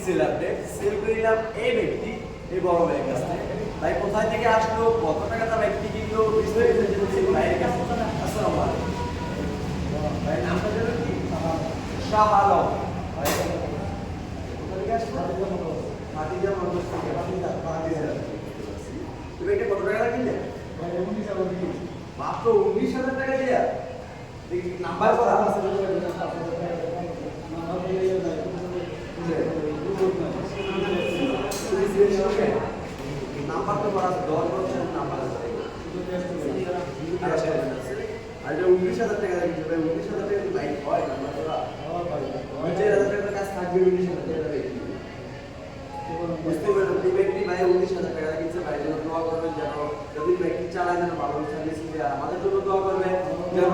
Sell update sell করিলাম এই ব্যক্তি এই বড় ভাইয়ের কাছ থেকে। ভাই কোথায় থেকে আসলো, কত টাকা তার ব্যক্তি কিনলো, বিস্তারিত জেনেছি ভাইয়ের কাছে। আসসালামু আলাইকুম। ভাইয়ের নামটা জানেন কি? শাহ আলম। ভাই কোথা থেকে আসলো? ভাতিজা মানুষ থেকে। ভাতিজা। তুমি এটা কত টাকা কিনলে? মাত্র 19,000 টাকা দিয়ে। দেখি নাম্বার করা আছে। নাম্বার তো করা আছে, 10% নাম্বার আছে। আর এটা 19,000 টাকা দিয়ে কিনছে ভাই। 19,000 টাকা দিয়ে বাইক হয় নাম্বার করা? 19,000 টাকার কাজ থাকবে, 19,000 টাকা দিয়ে বুঝতে পারলাম। এই ব্যক্তি ভাই 19,000 টাকা কিনছে। ভাই জন্য দোয়া করবেন যেন যদি ব্যক্তি চালায় যেন ভালো সার্ভিস দেয়। আমাদের জন্য দোয়া করবেন যেন